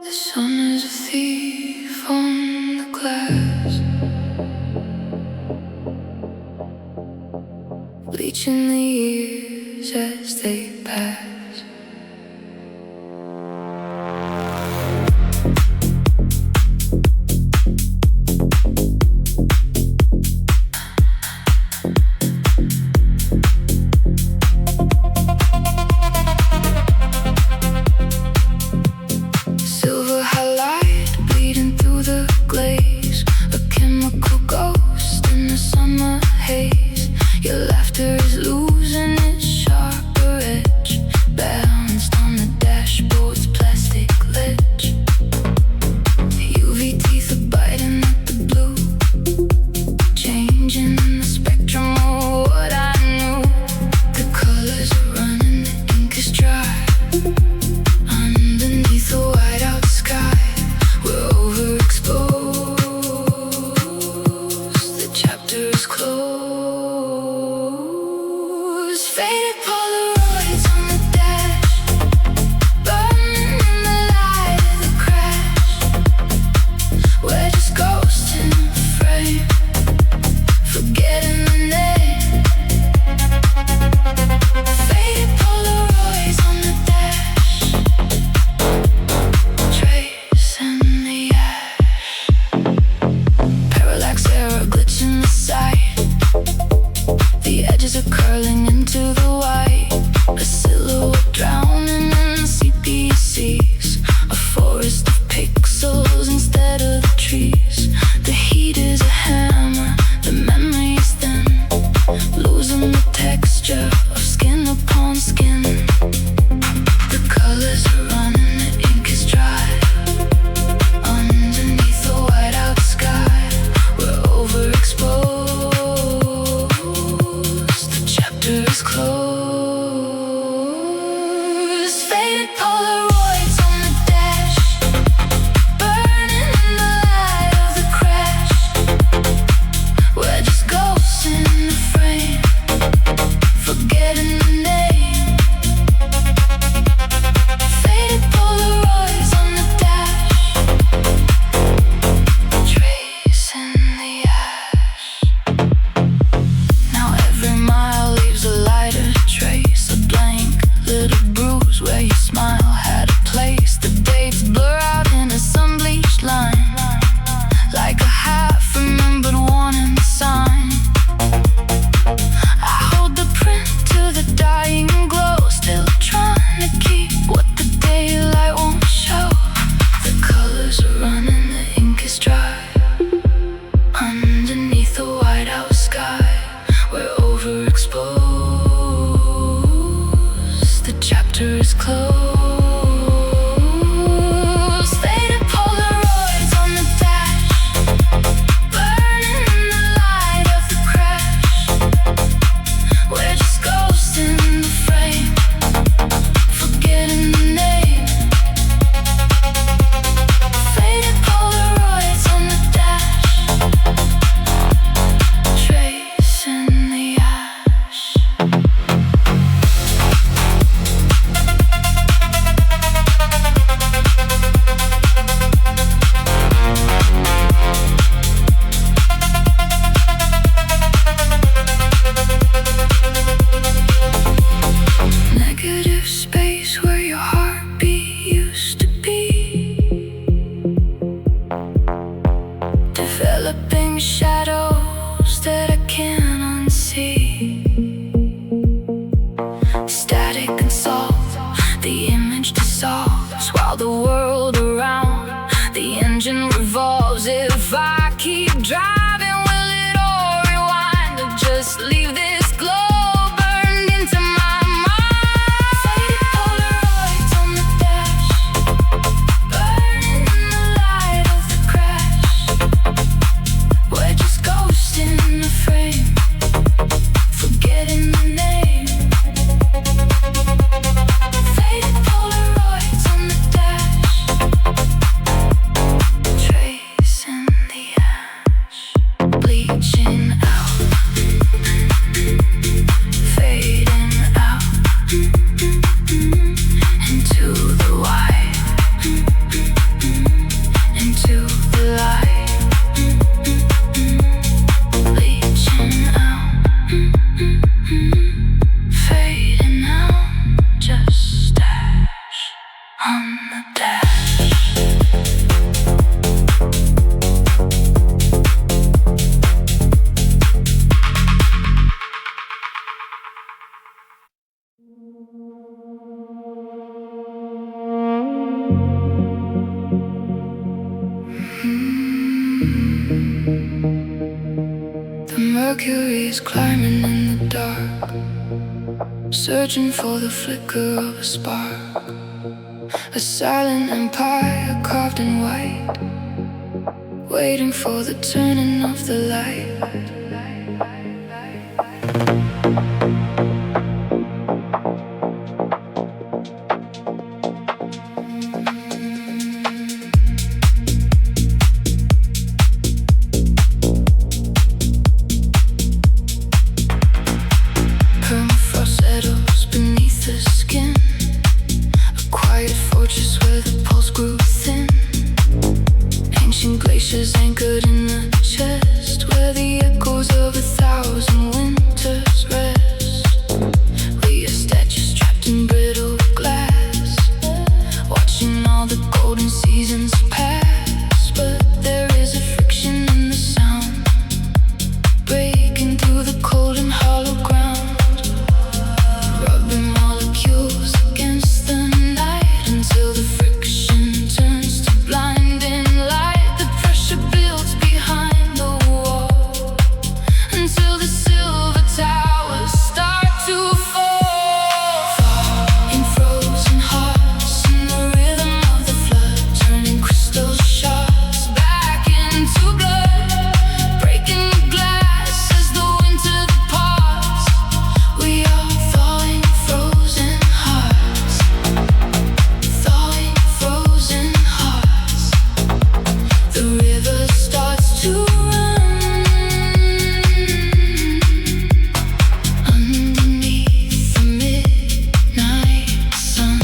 The sun is a thief on the glass, bleaching the years as they pass. Faded Polaroids on the dash. The mercury is climbing in the dark, searching for the flicker of a spark. A silent empire carved in white, waiting for the turning of the light. Permafrost settles beneath the skin, a quiet fortress where the pulse grew thin. Ancient glaciers anchored in the chest, where the echoes of 1,000 winters rest. We are statues trapped in brittle glass, watching all the golden seasons pass. But there is a friction in the sound, breaking through the cold and hollow ground, rubbing molecules against the night until the friction turns to blinding light. The pressure builds behind the wall until the silver towers start to fall. In frozen hearts, in the rhythm of the flood, turning crystal shards back into blood, breaking the glass as the winter departs. We are thawing frozen hearts, thawing frozen hearts. The river starts to run underneath the midnight sun.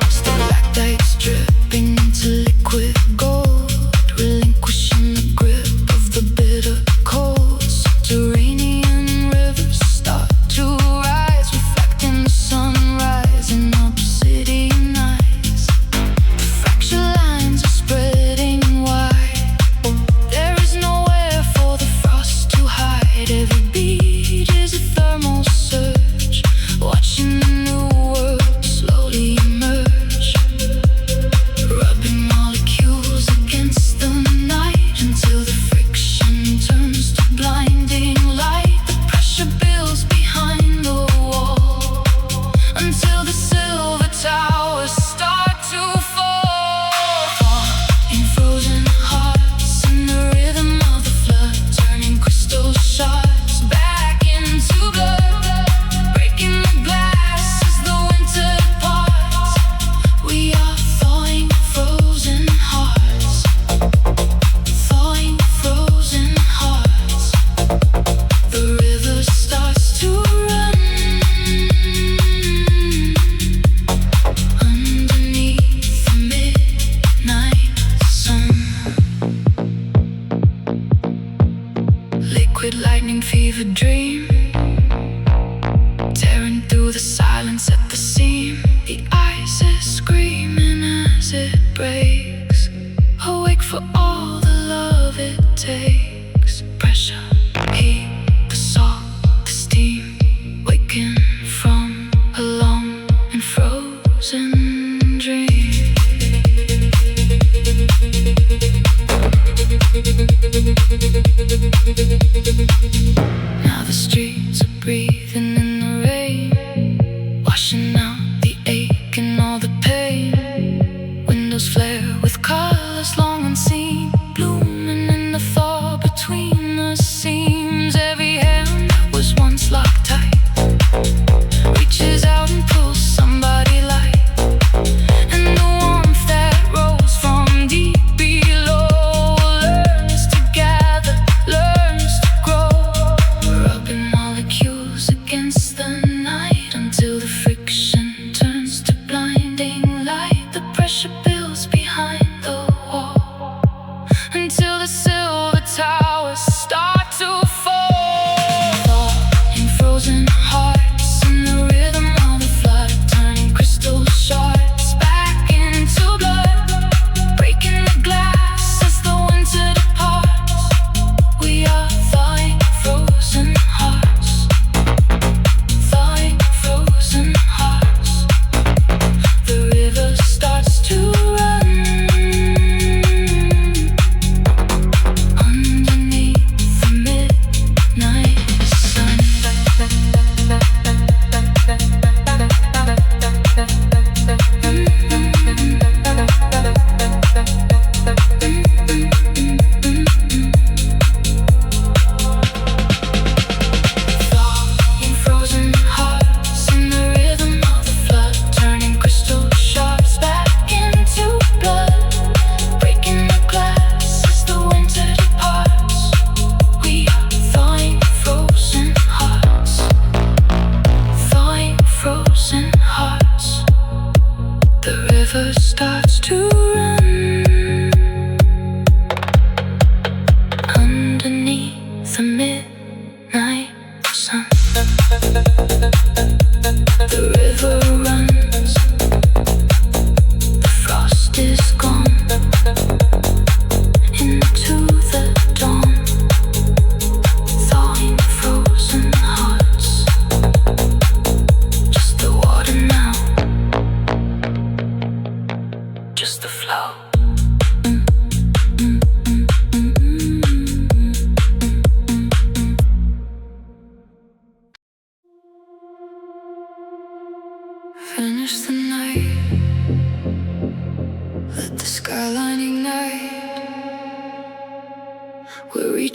Stalactites dripping into liquid gold, relinquishing the grip of the bitter cold. Subterranean rivers start to rise, reflecting the sunrise in obsidian eyes. The fracture lines are spreading wide, there is nowhere for the frost to hide. Every beat is a thermal surge, watching the new world slowly emerge, rubbing molecules against the night until the friction turns to blinding light. The pressure builds behind the wall until the silver towers start to fall. In frozen hearts, in the rhythm of the flood, turning crystal shards back into blood, breaking the glass as the winter departs. We are thawing frozen hearts, thawing frozen hearts. The river starts to run underneath the midnight sun. Liquid lightning fever dream, tearing through the silence at the seam. The ice is screaming as it breaks, awake for all the love it takes. Pressure, heat, the salt, the steam, waking from a long and frozen dream. Now the streets are breathing in the rain, washing out the ache and all the pain. Windows flare with colors long unseen, blooming in the thaw between the seams. Every hand that was once locked tight reaches out and pulls somebody light, and the warmth that rose from deep below learns to gather, learns to grow.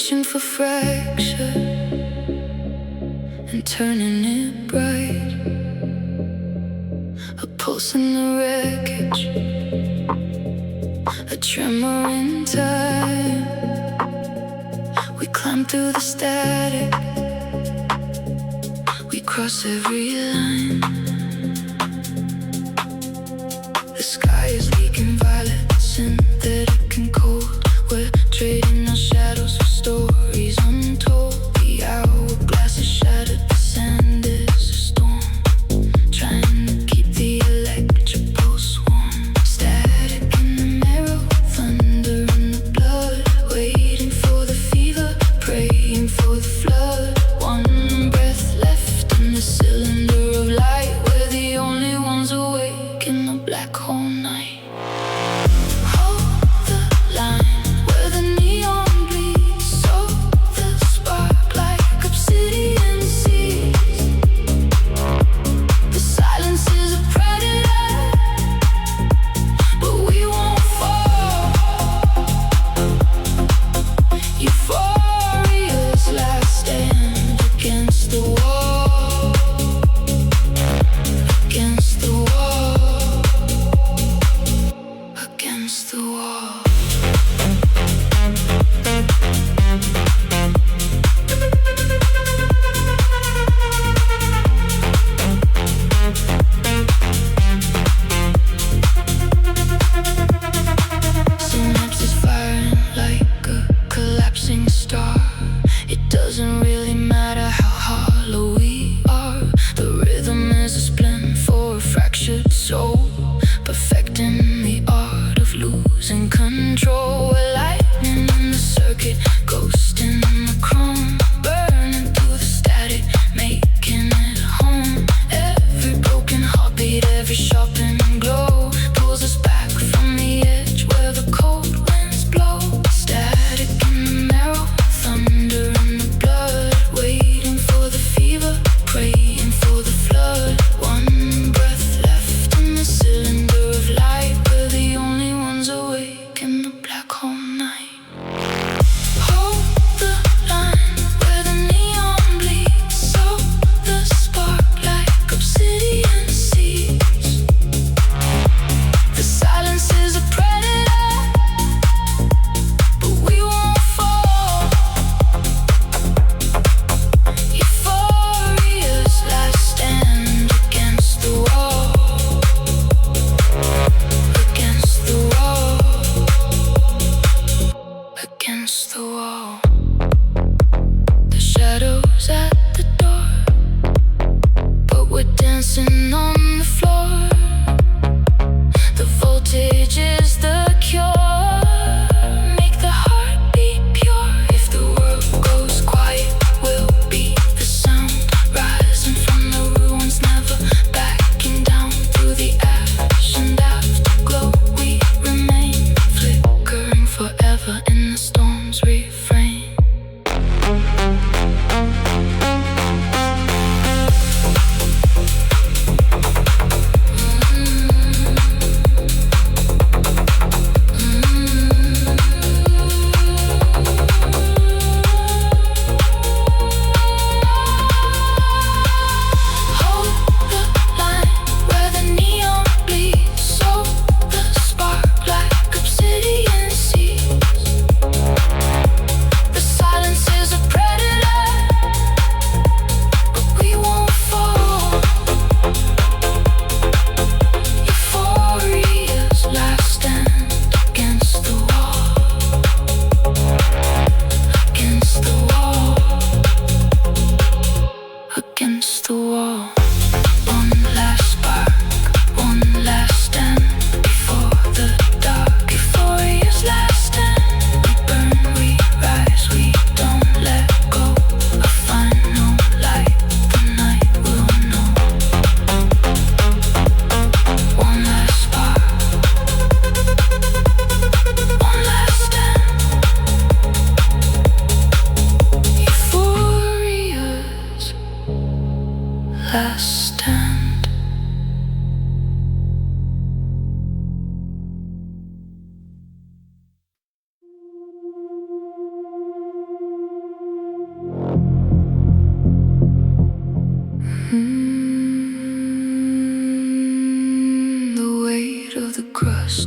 reaching for fracture and turning it bright. A pulse in the wreckage, a tremor in time. We climb through the static, we cross every line. The sky is leaking violet, synthetic and cold. We're trading our shadows for stories untold. The hourglass is shattered, the sand is a storm, trying to keep the electric pulse warm. Static in the marrow, thunder in the blood, waiting for the fever, praying for the flood. One breath left in the cylinder of light. We're the only ones awake in the black hole night.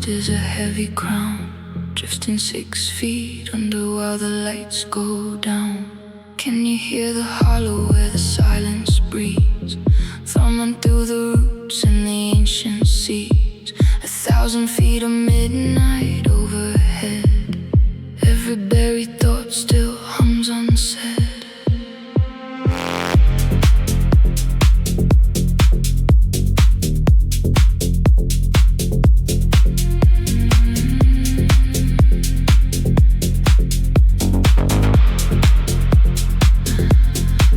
is a heavy crown, drifting 6 feet under while the lights go down. Can you hear the hollow where the silence breathes, thumbing through the roots in the ancient seas? 1,000 feet of midnight overhead, every buried thought still hums unsaid.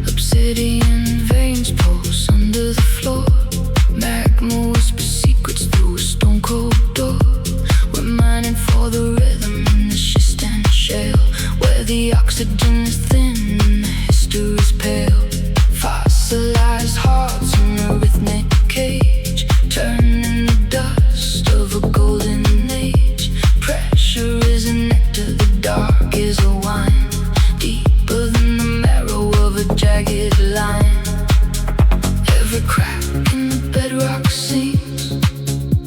Obsidian veins pulse under the floor, magma whispers secrets through a stone cold door. We're mining for the rhythm in the schist and shale, where the oxygen is thin and the history is pale. Fossilized hearts in a rhythmic cage, turning the dust of a golden age. Pressure is a nectar, the dark is a wine, deeper than the marrow of a jagged line. Every crack in the bedrock sings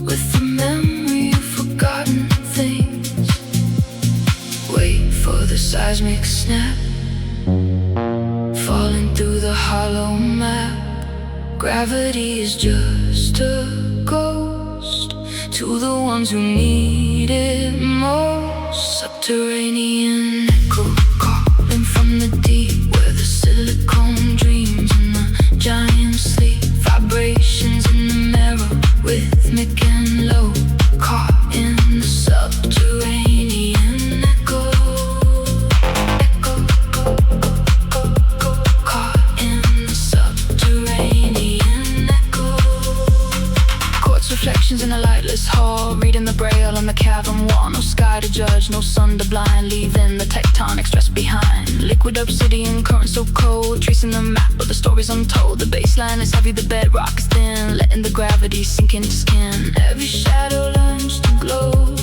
with the memory of forgotten things. Wait for the seismic snap, falling through the hollow map. Gravity is just a ghost to the ones who need it most. Subterranean echo calling from the deep, where the silicone dreams and the giants sleep. Vibrations in the marrow, rhythmic and low, caught in the subterranean echo. Caught in the subterranean echo. Quartz reflections in a lightless hall, reading the braille on the cavern wall. No sky to judge, no sun to blind, leaving the tectonic stress behind. Liquid obsidian, current so cold, tracing the map but the story's untold. The baseline is heavy, the bedrock is thin, letting the gravity sink into skin. Every shadow learns to glow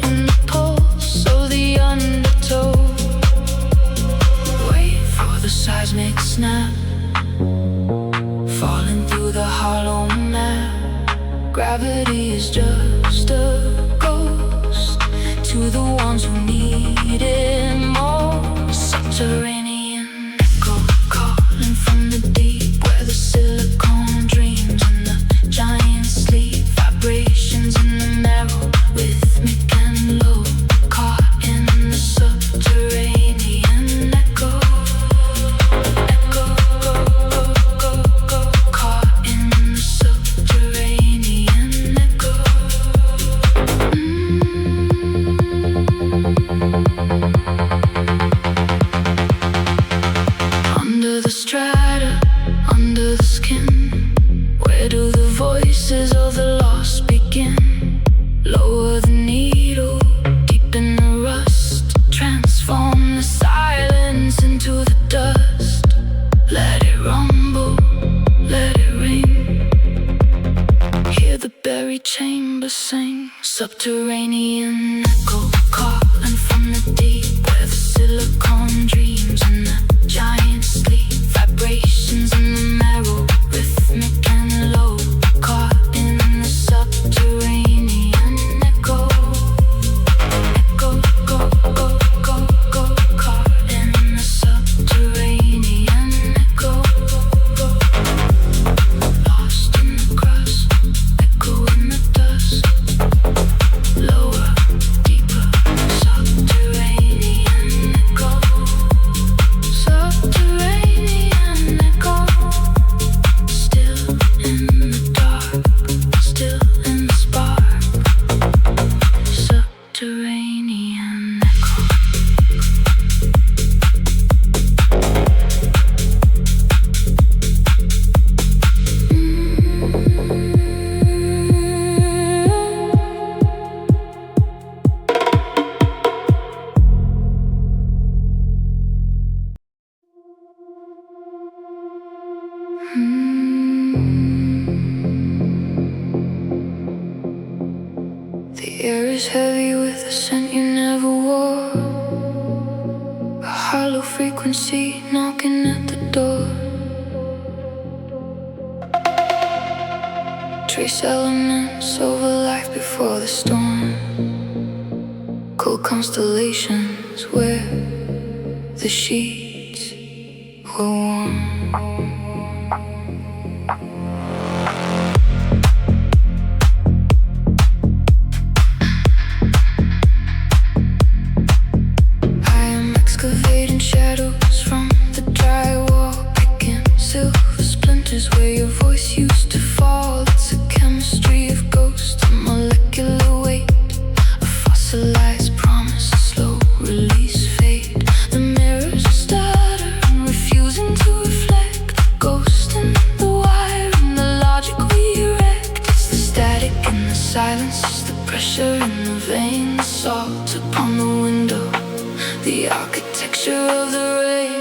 in the pulse of the undertow. Wait for the seismic snap, falling through the hollow map. Gravity is just a ghost to the ones who need it most. Subterranean echo calling from the deep, where the silicone dreams and the giants sleep. Vibrations in the marrow, rhythmic and low, caught in the subterranean echo. Caught in the subterranean echo. Under the strata, under the skin, where do the voices of the lost begin? Lower the needle, deep in the rust, transform the silence into the dust. Let it rumble, let it ring, hear the buried chamber sing. Subterranean echo calling from the deep, where the silicone dreams and the giants sleep. Vibrations in the marrow, rhythmic and low, caught in the subterranean echo. Caught in the subterranean echo. Lost in the crust, echo in the dust. Lower, deeper, subterranean echo. Subterranean echo. Still in the dark, still in the spark. Subterranean echo. The air is heavy with a scent you never wore, a hollow frequency knocking at the door. trace elements over life before the storm. Cold constellations where the sheets were warm. Excavating shadows from the drywall, picking silver splinters where your voice used to fall. It's a chemistry of ghosts, a molecular weight, a fossilized promise, a slow release fade. The mirrors stutter, refusing to reflect the ghost in the wire and the logic we erect. It's the static in the silence, it's the pressure in the vein, the salt upon the window, the architecture of the rain.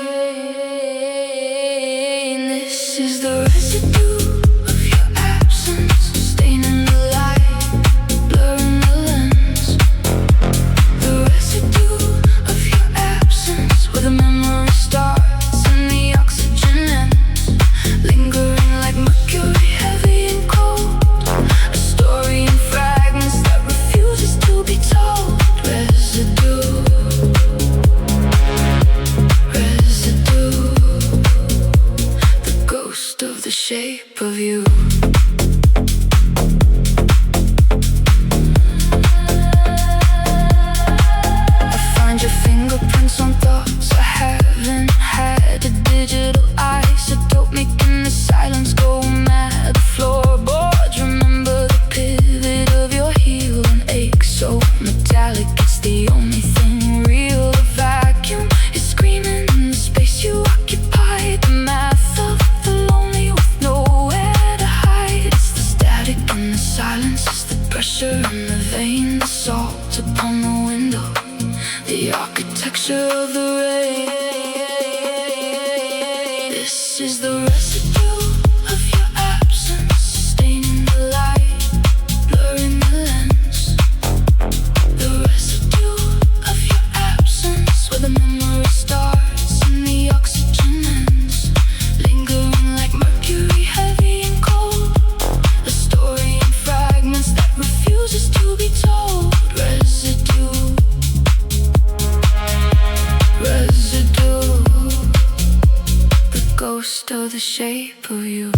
This is the residue of your absence, staining the light, blurring the lens. The residue of your absence, where the memory starts and the oxygen ends. Lingering like mercury, heavy and cold, a story in fragments that refuses to be told. Residue, of the shape of you. I find your fingerprints on thoughts I haven't had. A digital isotope making the silence go mad. The floorboards remember the pivot of your heel. An ache so metallic, it's the only thing real. The vacuum is screaming in the space you occupy. The math of the lonely with nowhere to hide. It's the static in the silence, it's the pressure in the vein, the salt upon the window, the architecture of the rain. This is the residue of your absence, staining the light, blurring the lens. The residue of your absence, where the memory starts and the oxygen ends. Lingering like mercury, heavy and cold, a story in fragments that refuses to be told. Residue, residue, the ghost of the shape of you.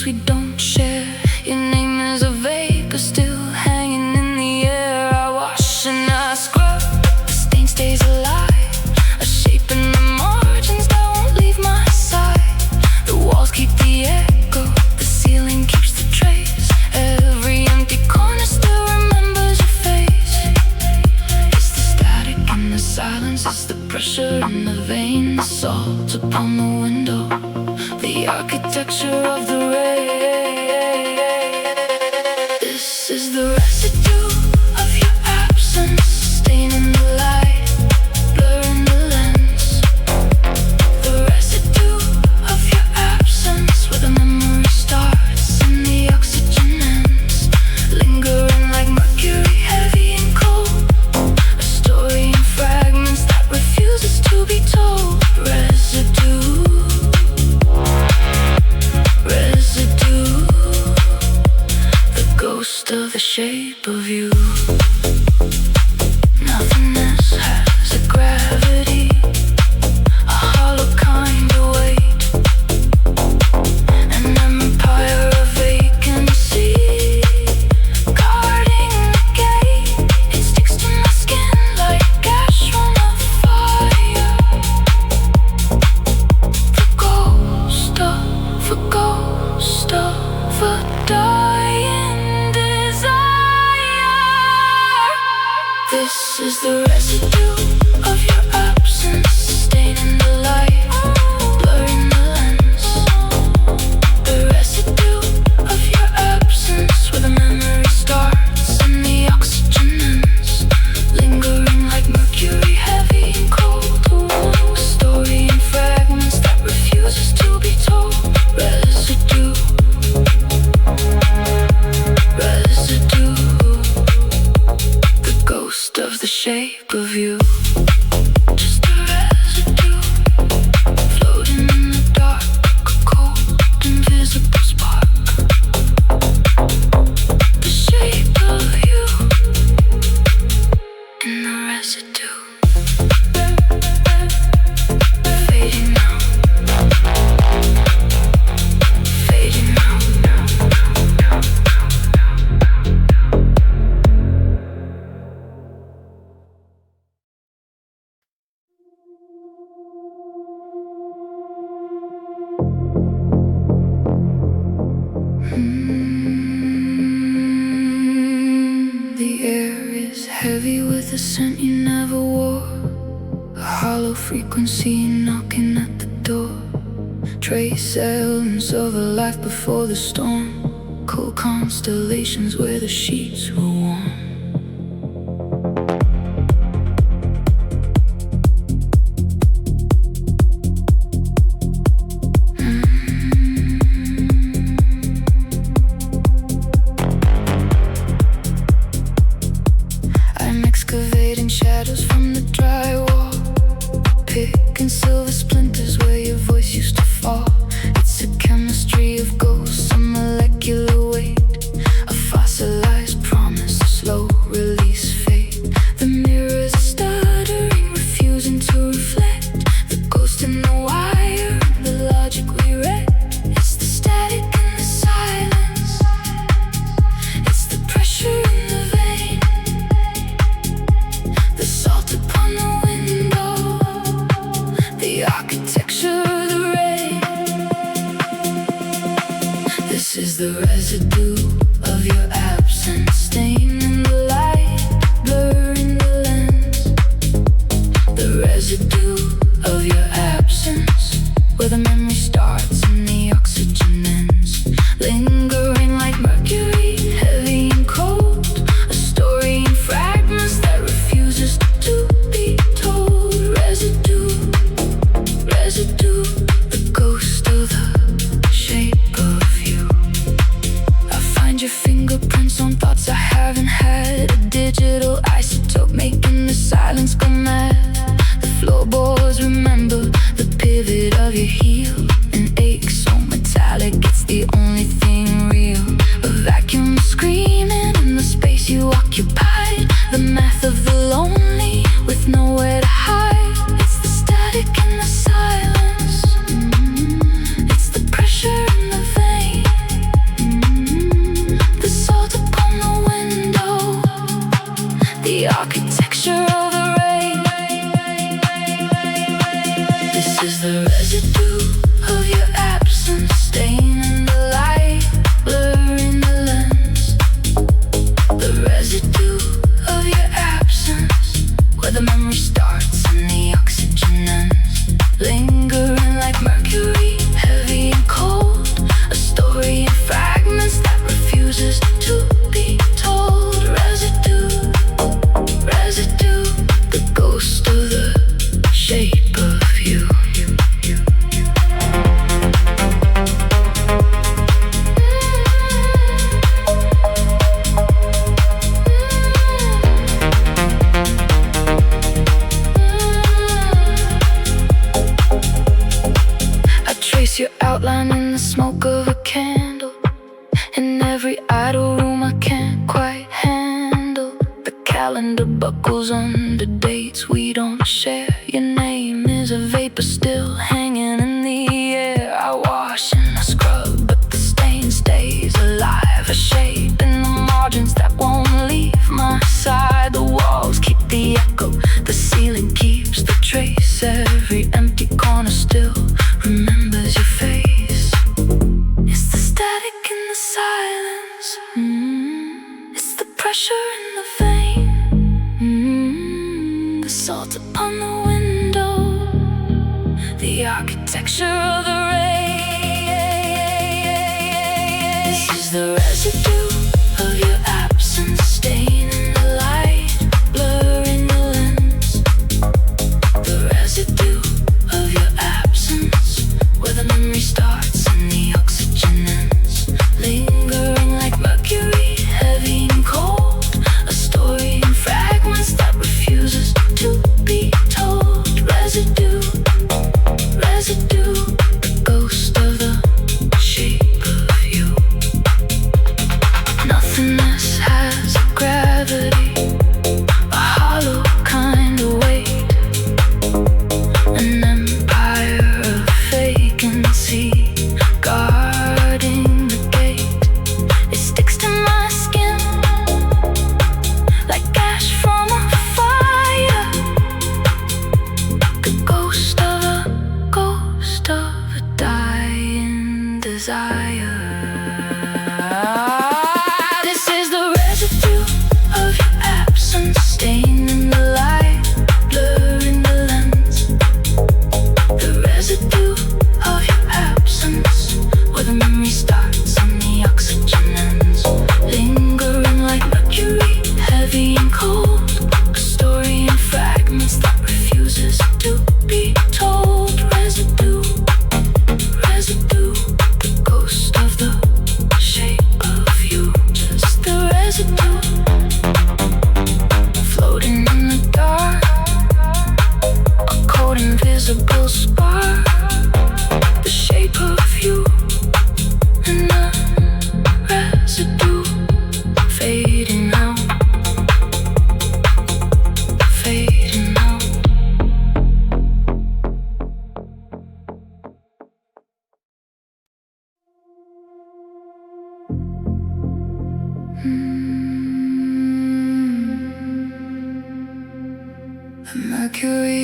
We don't share. Your name is a vapor still hanging in the air. I wash and I scrub, the stain stays alive, a shape in the margins that won't leave my side. The walls keep the echo, the ceiling keeps the trace. Every empty corner still remembers your face. It's the static in the silence, it's the pressure in the vein, the salt upon the window, the architecture of the rain. This is the residue of your absence, staining the light, blurring the lens. The residue of your absence, where the memory starts and the oxygen ends. Lingering like mercury, heavy and cold, a story in fragments that refuses to be told. Residue, residue. heavy with a scent you never wore. A hollow frequency knocking at the door. Trace elements of a life before the storm. Cold constellations where the sheets were warm. I'm excavating shadows from the drywall, picking silver splinters where your voice used to fall. It's a chemistry of ghosts, a molecular weight, a fossilized promise, a slow release fate. The mirrors are stuttering, refusing to reflect. The ghost in the wire, the logic we read. It's the static and the silence. It's the pressure in the vein, the salt upon the window, the architecture of the rain. This is the residue of your absence, stain in the light, blur in the lens. The residue of your absence, where the memory starts and the oxygen ends. Lingering like mercury, heavy and cold. A story in fragments that refuses to be told. Residue, residue, the ghost of the shape of you. I find your fingerprints on thoughts I haven't had. A digital isotope making the silence go mad. The floorboards remember the pivot of your heel. An ache so metallic, it's the only thing real. A vacuum screaming in the space you occupied. The math of the lonely with nowhere to hide. It's the static and the silence. It's the pressure in the vein. The salt upon the window, the architecture of the rain. This is the residue of your absence, stain in the light, blur in the lens. The residue of your absence, where the memory starts and the oxygen ends. Lingering like mercury, heavy and cold. A story in fragments that refuses to be told. Residue, residue, the ghost of the shape of you. I trace your outline in the smoke of a candle. In every idle room I can't quite handle. The calendar buckles under dates we don't share. Your name is a vapor still hanging in the air. I wash and I scrub, but the stain stays alive. A shape in the margins that won't leave my side. The walls keep the echo, the ceiling keeps the trace. Every empty corner still remembers your face. It's the static in the silence. It's the pressure in the vein. The salt upon the window, the architecture of the rain. This is the residue of your absence, stain in the light, blur in the lens. The residue of your absence, where the memory starts and the oxygen ends. Lingering like mercury, heavy and cold. A story in fragments that refuses to be told. Residue, residue, the ghost of the shape of you.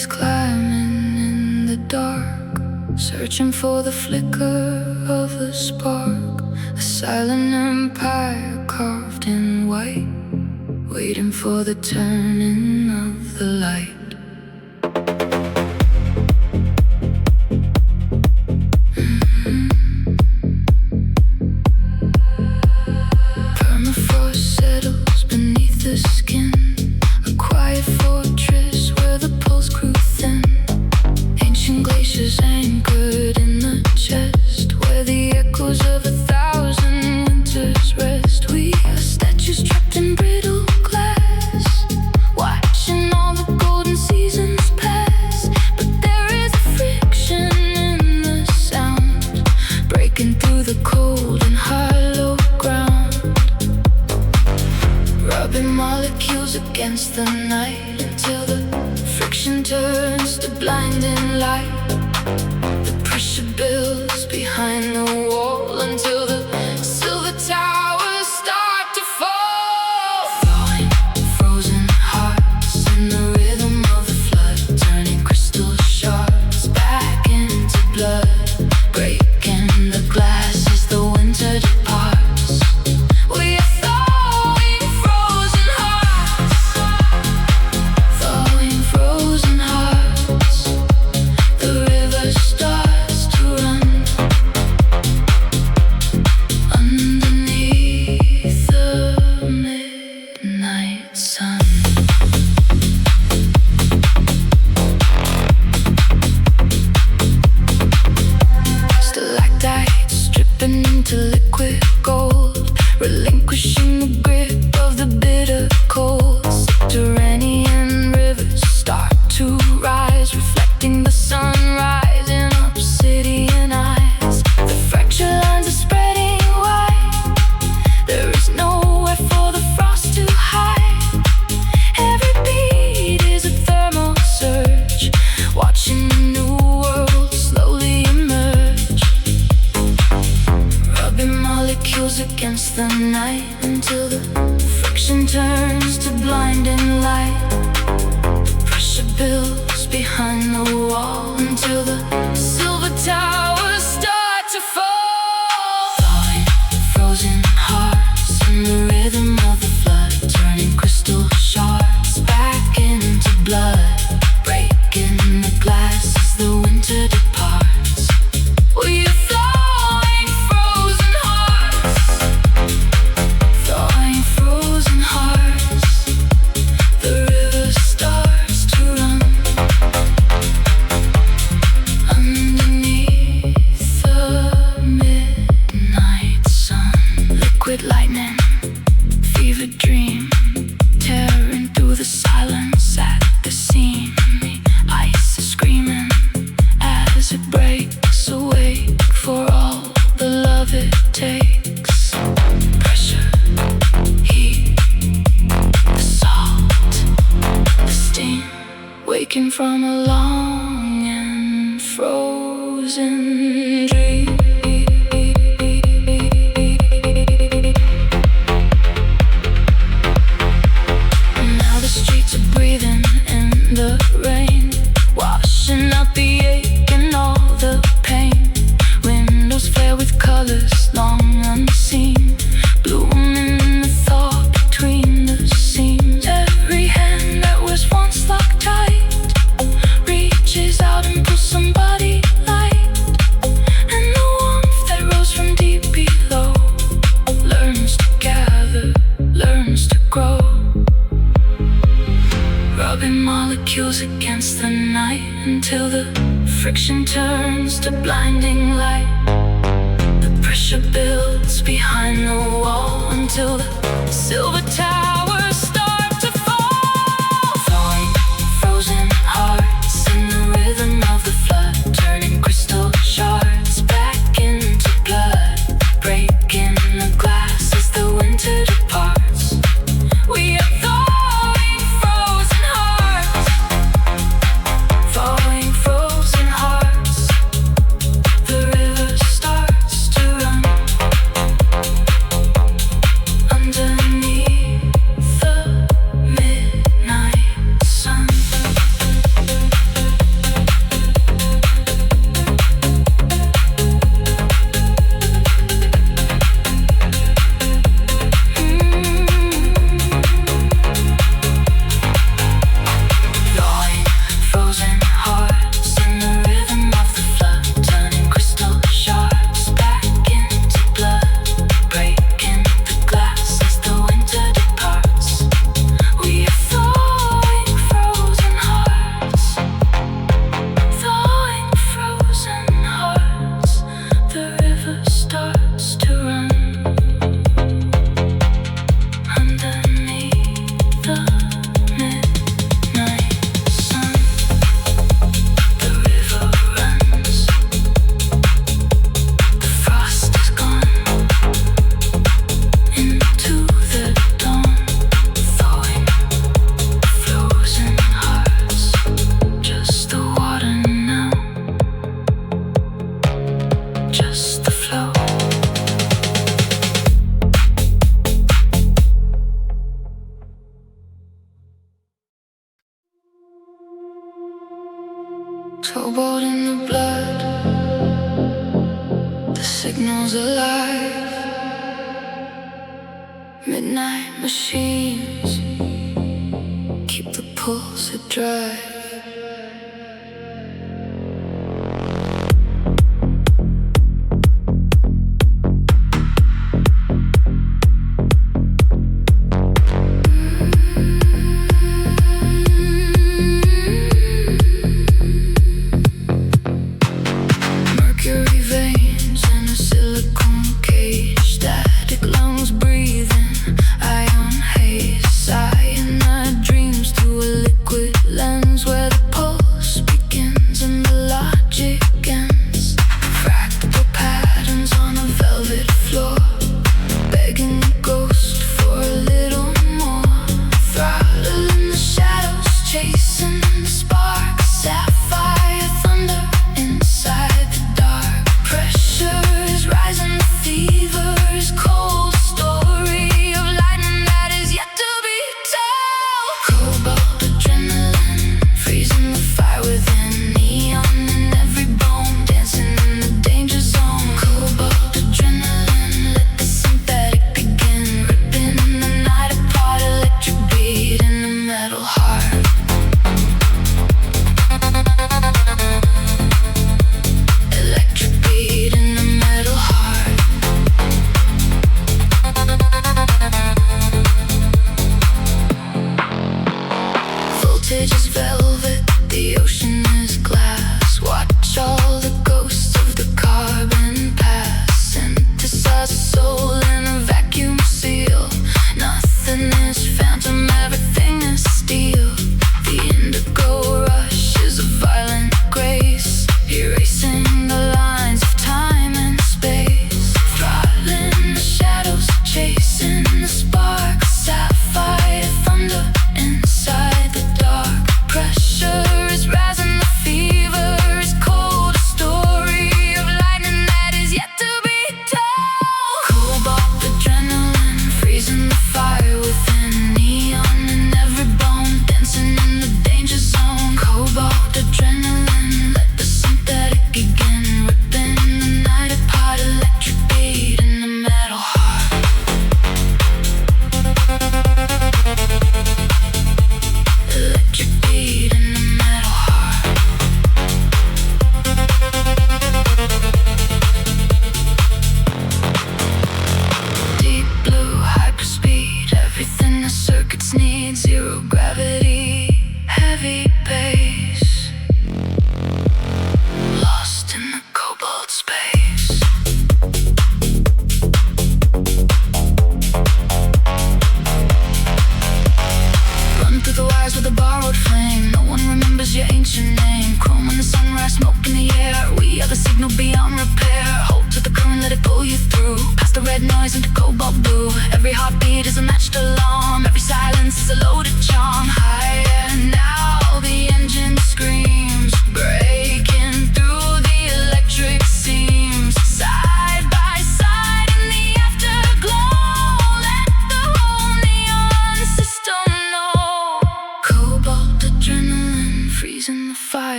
melodies climbing in the dark, searching for the flicker of a spark. A silent empire carved in white, waiting for the turning of the light. Permafrost settles beneath the skin, a quiet fortress where the pulse grew thin. Ancient glaciers anchored in the chest, where the echoes of 1,000 winters rest. We are statues trapped in brittle glass, watching all the golden seasons pass. But there is a friction in the sound, breaking through the cold and hollow ground, rubbing molecules against the night until the friction turns to blinding light. The pressure builds behind the wall until the silver towers start to fall. Thawing frozen hearts in the rhythm of the flood, turning crystal shards back into blood, breaking the glass as the winter departs. We are thawing frozen hearts, thawing frozen hearts. The river starts to run underneath the midnight sun. Stalactites dripping into liquid gold, relinquishing the grip of the bitter cold. Subterranean rivers start to rise, reflecting the sunrise in obsidian eyes. The fracture lines are spreading wide, there is nowhere for the frost to hide. Every beat is a thermal surge, watching a new world slowly emerge, rubbing molecules against the night until the friction turns to blinding light. The pressure builds behind the wall until the silver towers start to fall. Thawing frozen hearts in the rhythm of the flood, turning crystal shards back into blood, breaking the glass as the winter departs. We are thawing frozen hearts, thawing frozen hearts. The river starts to run underneath the midnight sun. Liquid lightning, fever dream, tearing through the silence at the seam. The ice is screaming as it breaks away for all the love it takes. Pressure, heat, the salt, the steam, waking from a long and frozen dream. Now the streets are breathing in the rain, washing out the ache and all the pain. Windows flare with colors long unseen, blooming in the thought between the seams. Every hand that was once locked tight reaches out and pulls somebody light, and the warmth that rose from deep below learns to gather, learns to grow, rubbing molecules against the night until the friction turns to blinding light. The pressure builds behind the wall until the silver towers start to fall. Thawing frozen hearts in the rhythm of the flood, turning crystal shards back into blood, breaking the glass as the winter departs. We are thawing frozen hearts, thawing frozen hearts. The river starts to run underneath machines keep the pulse at drive.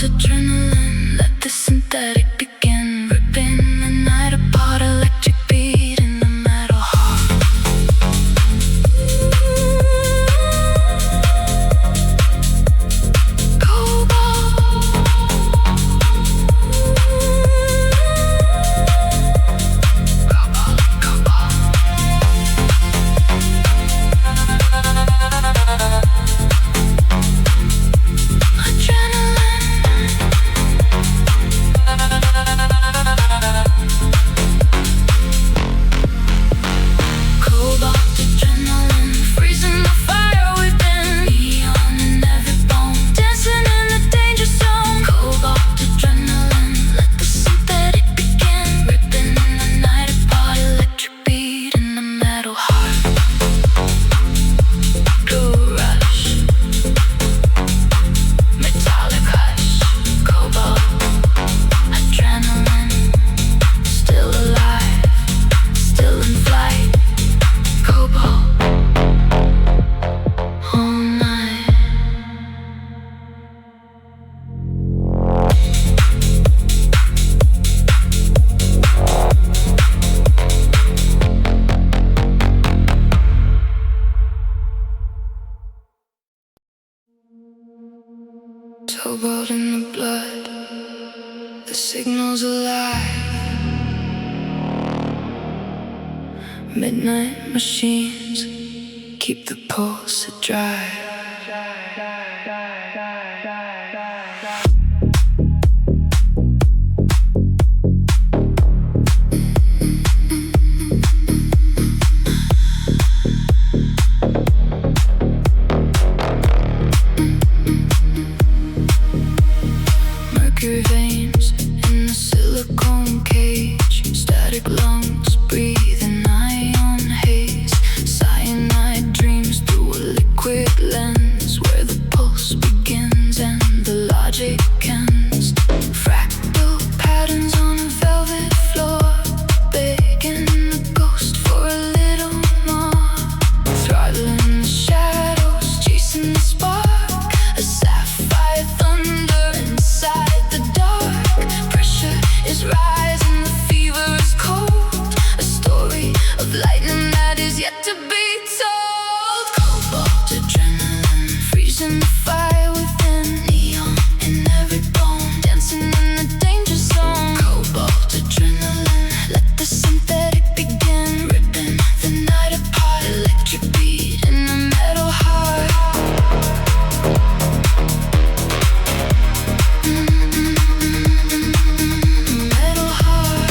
Adrenaline. Towboat in the blood, the signal's alive. Midnight machines keep the pulse at drive. Mercury veins in the silicone cage, static lungs breathing ion haze, cyanide dreams through a liquid lens where the pulse begins and the logic ends. Fractal patterns on a velvet floor, begging the ghost for a little more. Throttling the shadows, chasing the spark, a sapphire thunder inside the dark. Pressure is rising, the fever is cold, a story of lightning that is yet to be told. Cobalt adrenaline, freezing the fire within, neon in every bone, dancing in the danger zone. Cobalt adrenaline, let the synthetic begin, ripping the night apart, electric beat in a metal heart. Metal heart.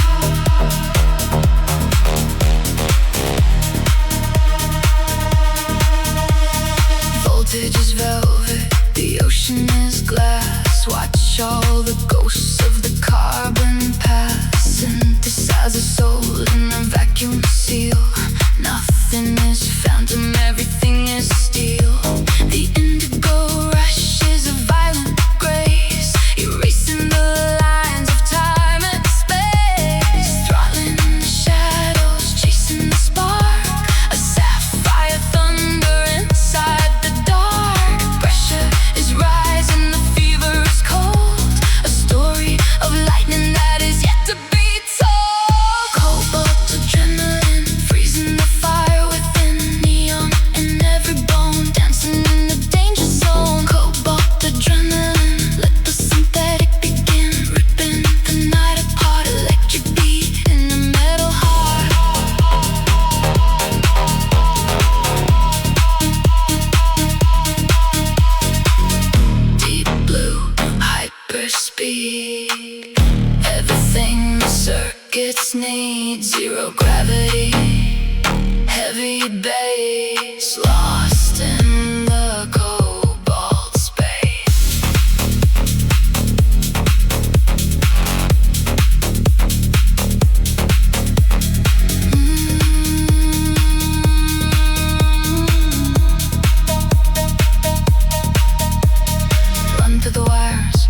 Voltage is velvet, the ocean is glass. Watch all the ghosts of the carbon pass. Synthesize a soul in a vacuum seal. Nothing is phantom, everything is steel. The indigo rush is a violent grace, erasing the lines of time and space. Throttling the shadows, chasing the spark, a sapphire thunder inside the dark. Pressure is rising, the fever is cold, a story of lightning that is yet to be told. Cobalt adrenaline, freezing the fire within, neon in every bone, dancing in the danger zone. Cobalt adrenaline, let the synthetic begin, ripping the night apart, electric beat in a metal heart. Deep blue, hyperspeed, everything the circuits need. Zero gravity, heavy bass, lost in the cobalt space. Run through the wires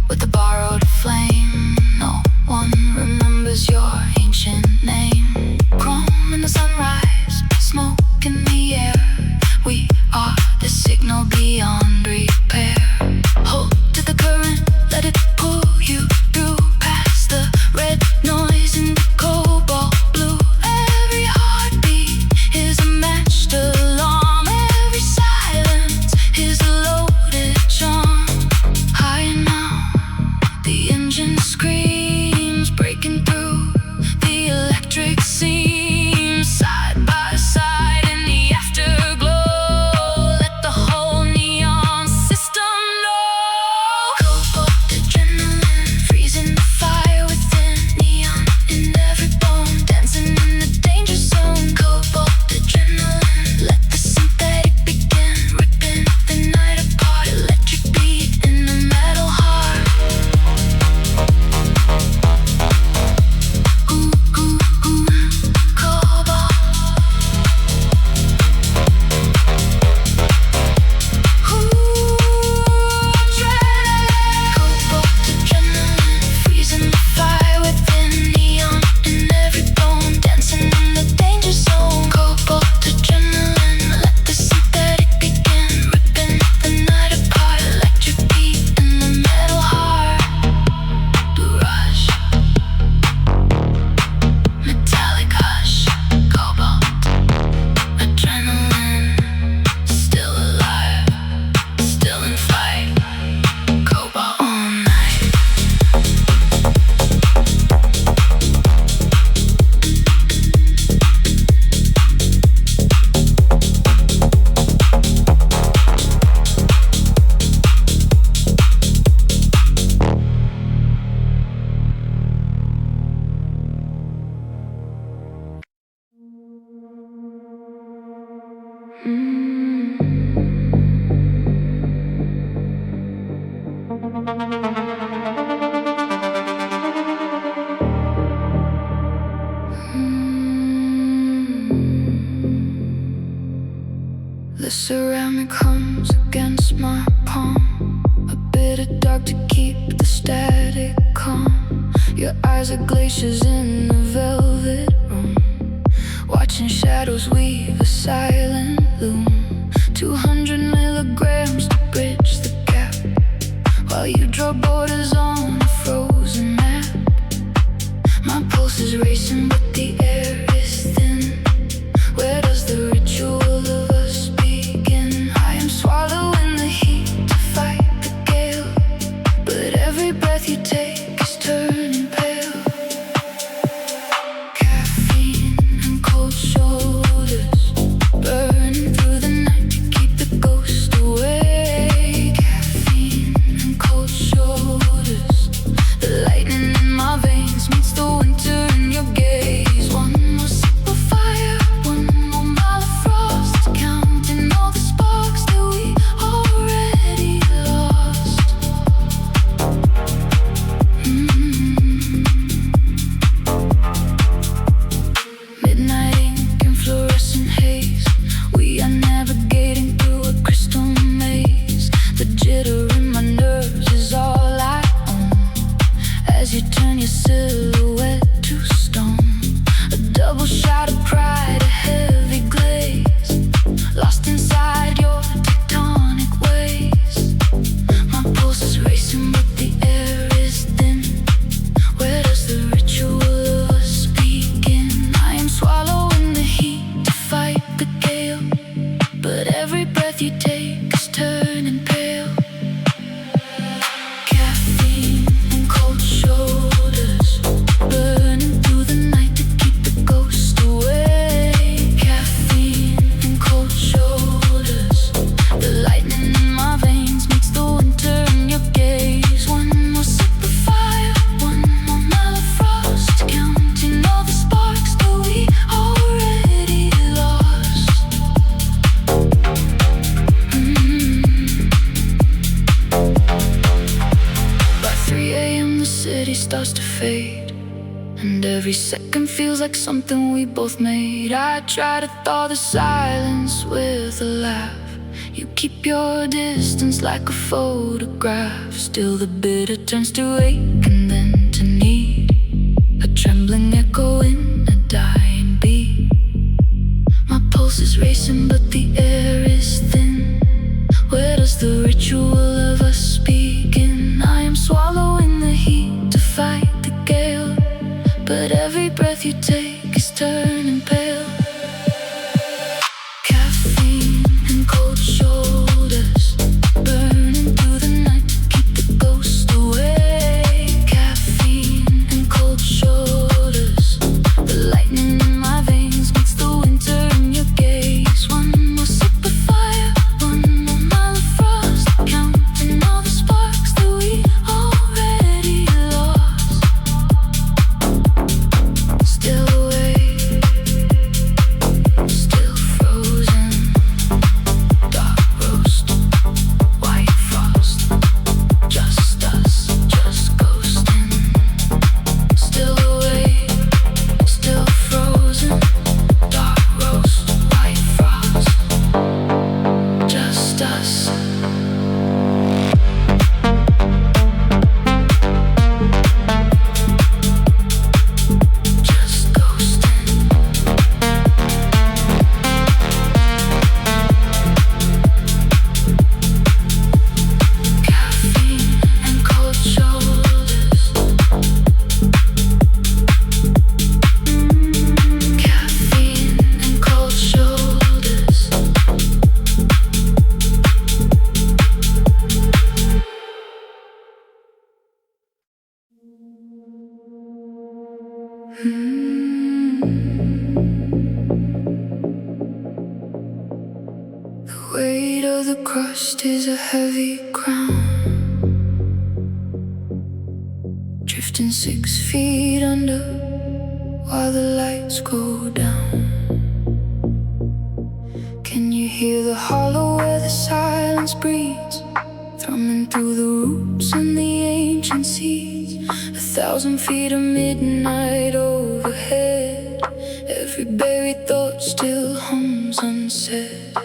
with a borrowed flame. No one remembers your ancient name. Chrome in the sunrise, smoke my palm, a bit of dark to keep the static calm. Your eyes are glaciers in a velvet room, watching shadows weave a silent loom. 200 milligrams to bridge the gap, while you draw borders on a frozen map. My pulse is racing but the air is thin. Where does the ritual of us begin? I am swallowing the heat to fight the gale, but every breath you take is turning pale. Caffeine and cold shoulders, burning through the night to keep the ghost away. Caffeine and cold shoulders, the lightning in my veins meets the winter in your gaze. One more sip of fire, one more mile of frost, counting all the sparks that we already lost. Midnight ink and fluorescent haze, we are navigating through a crystal maze. The jitter in my nerves is all I own, as you turn your silhouette to stone. A double shot of pride, a heavy glaze, lost inside your tectonic ways. My pulse is racing but the air is thin. Where does the ritual of us begin? I am swallowing the heat to fight the gale, but every breath you take is turning pale. Caffeine and cold shoulders, burning through the night to keep the ghost away. Caffeine and cold shoulders, the lightning in my veins meets the winter in your gaze. One more sip of fire, one more mile of frost, counting all the sparks that we already lost. By 3 a.m. the city starts to fade, and every second feels like something we both made. I try to thaw the silence with a laugh. You keep your distance like a photograph. Still the bitter turns to ache and then to need, a trembling echo in a dying beat. My pulse is racing but the air is thin. Where does the ritual of us begin? I am swallowing the heat to fight the gale, but every breath you take is turning pale. Caffeine and cold shoulders, burning through the night to keep the ghost away. Caffeine and cold shoulders, the lightning in my veins meets the winter in your gaze. One more sip of fire, one more mile of frost, counting all the sparks that we already lost. Still awake, still frozen, dark roast, white frost, just us, just ghosting. Still awake, still frozen, dark roast, white frost, just us. Just ghosting. Caffeine and cold shoulders. Caffeine and cold shoulders. The weight of the crust is a heavy crown, drifting 6 feet under while the lights go down. Can you hear the hollow where the silence breathes, thrumming through the roots and the ancient seeds? 1,000 feet of midnight overhead, every buried thought still hums unsaid.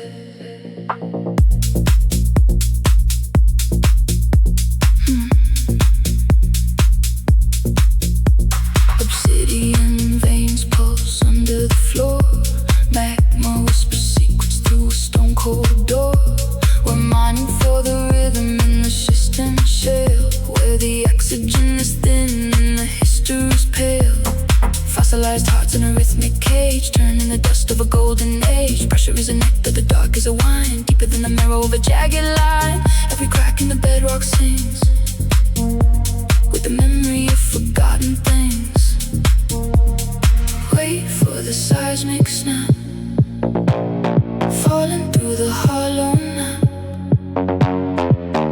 bedrock sings with the memory of forgotten things. Wait for the seismic snap, falling through the hollow now.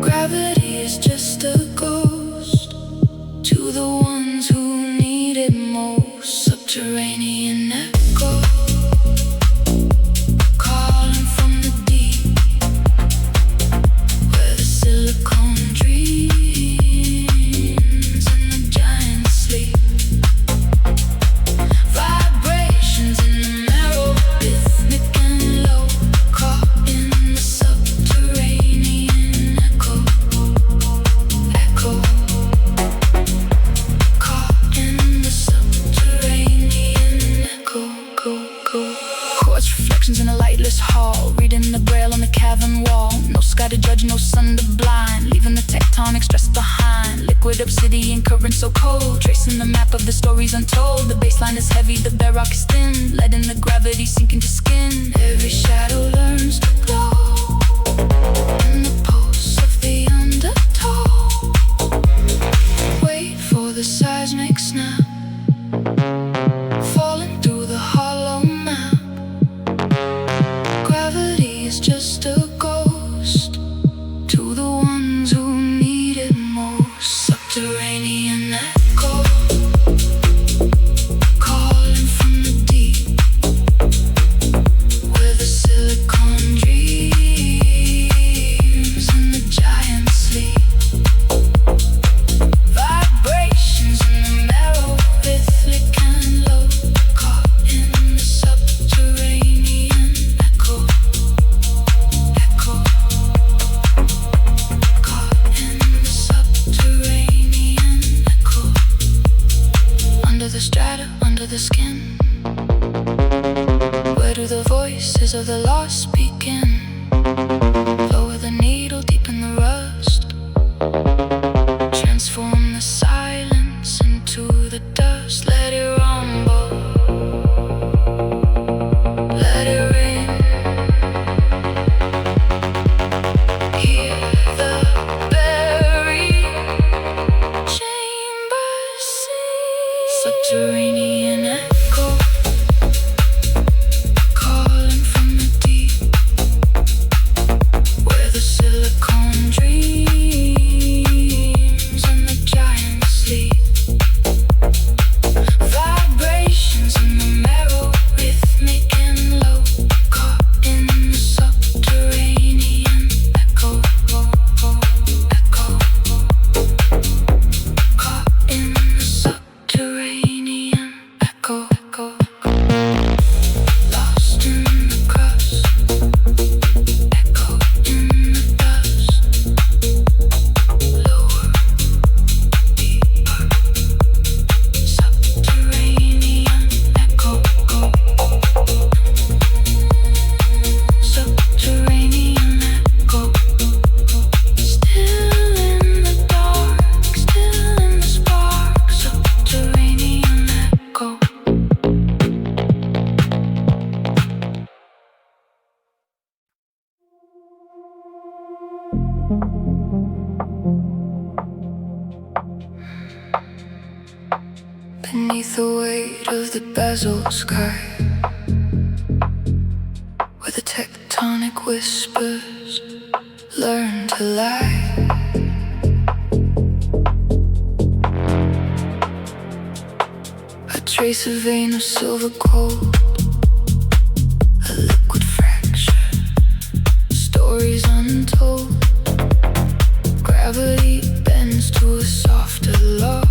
Gravity is just a ghost to the ones who need it most. Subterranean echo, calling from the deep, where the silicone dreams and the giants sleep. Vibrations in the marrow, rhythmic and low, caught in the subterranean echo. Echo, caught in the subterranean echo. Go, go. Quartz reflections in a lightless hall, reading the braille on the cavern wall. No sky to judge, no sun to blind, leaving the tectonic stress behind. Liquid obsidian current so cold, tracing the map of the stories untold. The baseline is heavy, the bedrock is thin, letting the gravity sink into skin. Every shadow learns to glow in the pulse of the undertow. Wait for the seismic snap, falling through the hollow map. Gravity is just a ghost to the ones who need it most. Subterranean echo, calling from the deep, where the silicone dreams and the giants sleep. Vibrations in the marrow, rhythmic and low, caught in the subterranean echo. Echo, caught in the subterranean echo. Under the strata, under the skin, where do the voices of the lost begin? Lower the needle deep in the rust, transform the silence into the dust. Let it rumble, let it ring. Hear the buried chambers sing. Subterranean echo, calling from the deep, where the silicone dreams and the giants sleep. Vibrations in the marrow, rhythmic and low, caught in the subterranean echo. Echo, caught in the subterranean echo. Echo, lost in the crust. Echo in the dust. Lower, deeper. Subterranean echo. Subterranean echo. Still in the dark, still in the spark. Subterranean echo. Beneath the weight of the basalt sky, where the tectonic whispers learn to lie. A trace of vein of silver gold, a liquid fracture, stories untold. Gravity bends to a softer law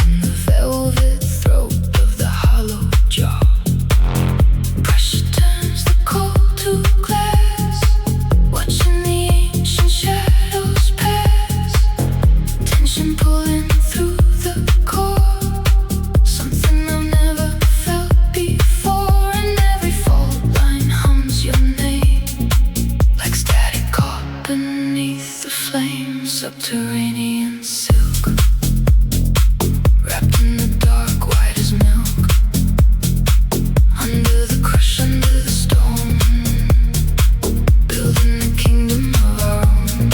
in the velvet throat of the hollow jaw. Pressure turns the cold to glass, watching the ancient shadows pass. Tension pulling through the core, something I've never felt before. And every fault line hums your name, like static caught beneath the flames. Subterranean silk, wrapped in the dark, white as milk. Under the crush, under the storm, building a kingdom of our own.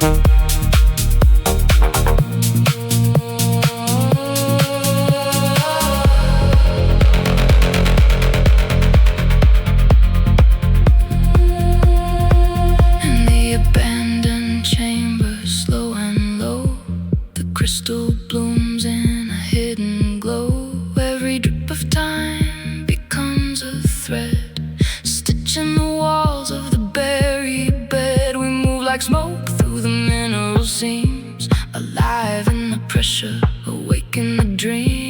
In the abandoned chamber, slow and low, the crystal blooms in a hidden glow. Every drip of time becomes a thread, stitching the walls of the buried bed. We move like smoke through the mineral seams, alive in the pressure, awake in the dream.